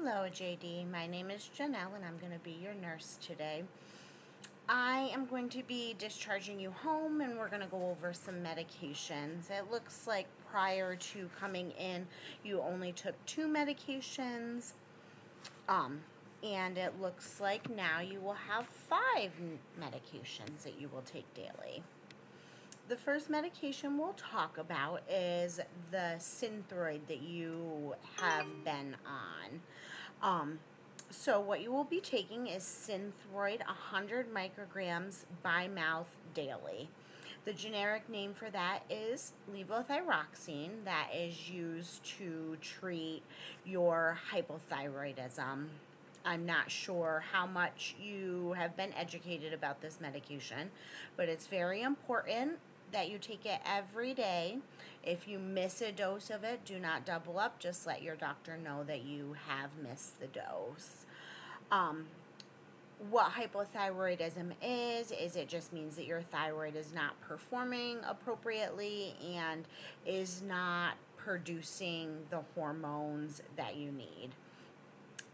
Hello, JD. My name is Janelle, and I'm going to be your nurse today. I am going to be discharging you home, and we're going to go over some medications. It looks like prior to coming in, you only took 2 medications, and it looks like now you will have 5 medications that you will take daily. The first medication we'll talk about is the Synthroid that you have been on. So what you will be taking is Synthroid 100 micrograms by mouth daily. The generic name for that is levothyroxine, that is used to treat your hypothyroidism. I'm not sure how much you have been educated about this medication, but it's very important that you take it every day. If you miss a dose of it, do not double up. Just let your doctor know that you have missed the dose. What hypothyroidism is it just means that your thyroid is not performing appropriately and is not producing the hormones that you need.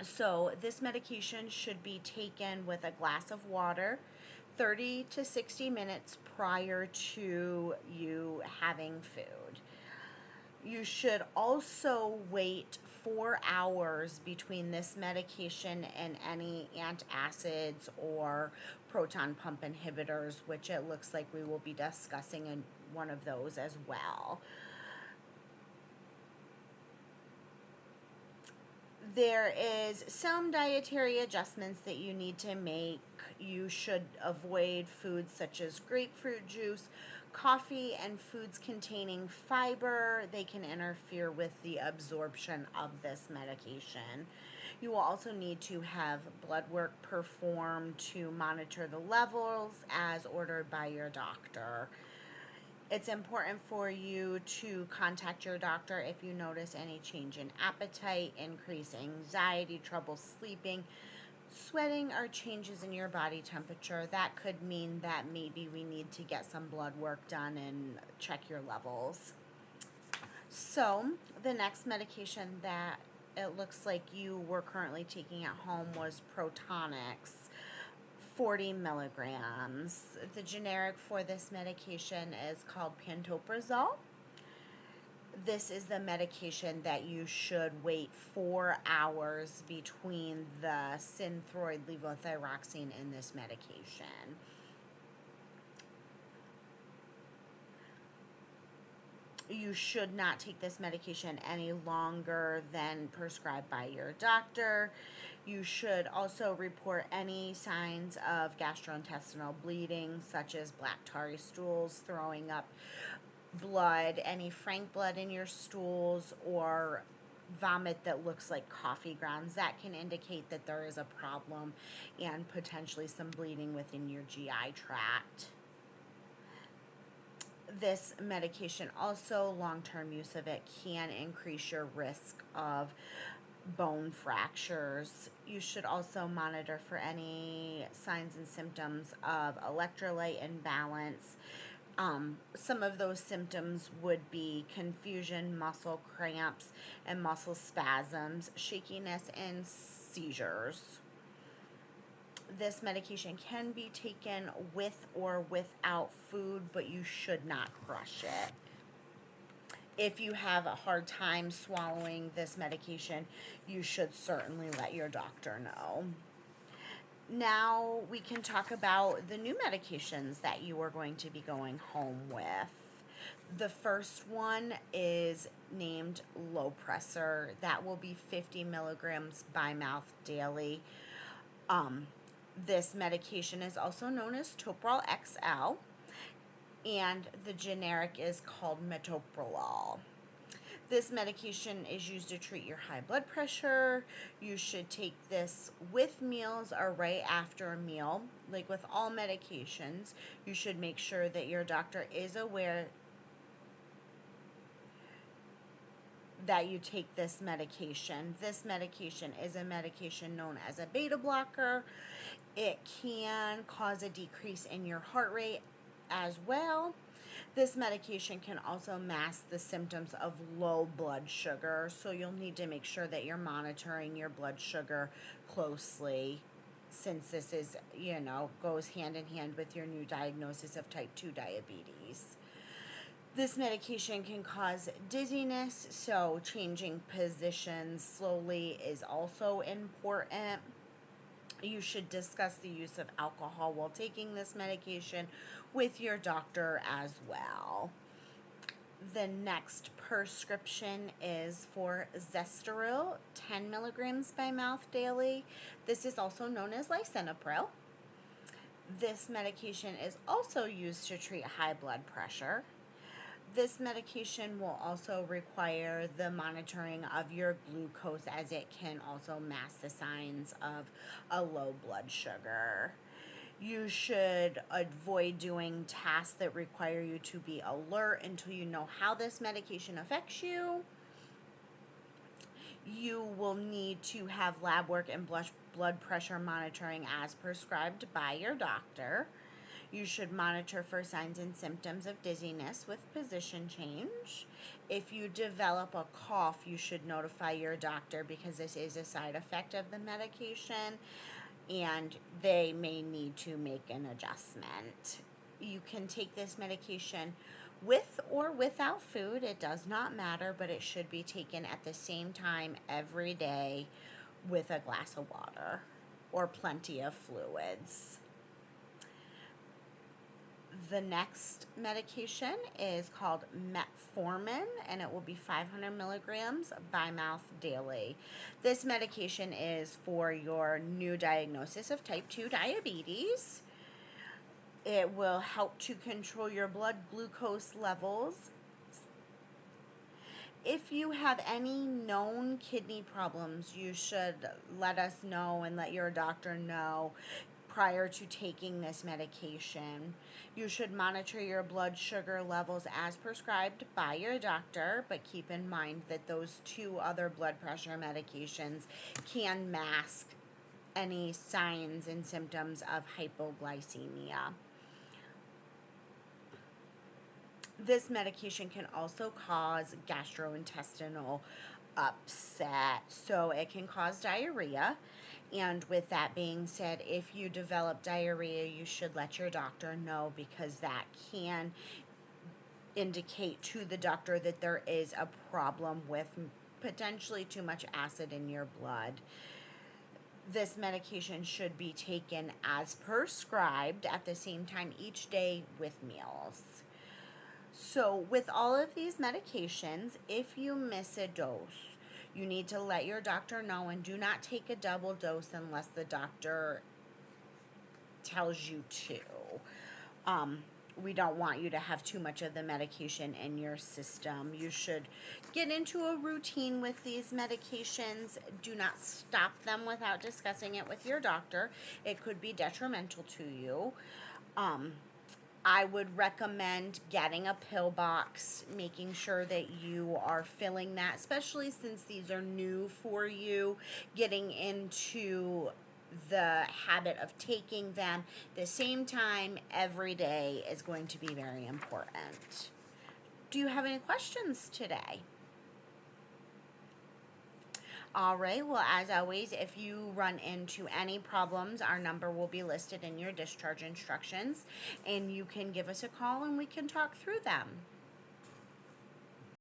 So this medication should be taken with a glass of water 30 to 60 minutes prior to you having food. You should also wait 4 hours between this medication and any antacids or proton pump inhibitors, which it looks like we will be discussing in one of those as well. There is some dietary adjustments that you need to make. You should avoid foods such as grapefruit juice, coffee, and foods containing fiber. They can interfere with the absorption of this medication. You will also need to have blood work performed to monitor the levels as ordered by your doctor. It's important for you to contact your doctor if you notice any change in appetite, increased anxiety, trouble sleeping, sweating, or changes in your body temperature. That could mean that maybe we need to get some blood work done and check your levels. So, the next medication that it looks like you were currently taking at home was Protonix. 40 milligrams. The generic for this medication is called pantoprazole. This is the medication that you should wait 4 hours between the Synthroid levothyroxine and this medication. You should not take this medication any longer than prescribed by your doctor. You should also report any signs of gastrointestinal bleeding, such as black tarry stools, throwing up blood, any frank blood in your stools, or vomit that looks like coffee grounds. That can indicate that there is a problem and potentially some bleeding within your GI tract. This medication also, long-term use of it can increase your risk of bone fractures. You should also monitor for any signs and symptoms of electrolyte imbalance. Some of those symptoms would be confusion, muscle cramps, and muscle spasms, shakiness, and seizures. This medication can be taken with or without food, but you should not crush it. If you have a hard time swallowing this medication, you should certainly let your doctor know. Now we can talk about the new medications that you are going to be going home with. The first one is named Lopressor. That will be 50 milligrams by mouth daily. This medication is also known as Toprol XL, and the generic is called metoprolol. This medication is used to treat your high blood pressure. You should take this with meals or right after a meal. Like with all medications, you should make sure that your doctor is aware that you take this medication. This medication is a medication known as a beta blocker. It can cause a decrease in your heart rate as well. This medication can also mask the symptoms of low blood sugar, so you'll need to make sure that you're monitoring your blood sugar closely since this is, goes hand in hand with your new diagnosis of type 2 diabetes. This medication can cause dizziness, so changing positions slowly is also important. You should discuss the use of alcohol while taking this medication with your doctor as well. The next prescription is for Zestaril, 10 milligrams by mouth daily. This is also known as lisinopril. This medication is also used to treat high blood pressure. This medication will also require the monitoring of your glucose, as it can also mask the signs of a low blood sugar. You should avoid doing tasks that require you to be alert until you know how this medication affects you. You will need to have lab work and blood pressure monitoring as prescribed by your doctor. You should monitor for signs and symptoms of dizziness with position change. If you develop a cough, you should notify your doctor because this is a side effect of the medication and they may need to make an adjustment. You can take this medication with or without food. It does not matter, but it should be taken at the same time every day with a glass of water or plenty of fluids. The next medication is called metformin, and it will be 500 milligrams by mouth daily. This medication is for your new diagnosis of type 2 diabetes. It will help to control your blood glucose levels. If you have any known kidney problems, you should let us know and let your doctor know prior to taking this medication. You should monitor your blood sugar levels as prescribed by your doctor, but keep in mind that those two other blood pressure medications can mask any signs and symptoms of hypoglycemia. This medication can also cause gastrointestinal upset, so it can cause diarrhea. And with that being said, if you develop diarrhea, you should let your doctor know because that can indicate to the doctor that there is a problem with potentially too much acid in your blood. This medication should be taken as prescribed at the same time each day with meals. So with all of these medications, if you miss a dose, you need to let your doctor know and do not take a double dose unless the doctor tells you to. We don't want you to have too much of the medication in your system. You should get into a routine with these medications. Do not stop them without discussing it with your doctor. It could be detrimental to you. I would recommend getting a pill box, making sure that you are filling that, especially since these are new for you, getting into the habit of taking them the same time every day is going to be very important. Do you have any questions today? All right, well, as always, if you run into any problems, our number will be listed in your discharge instructions, and you can give us a call and we can talk through them.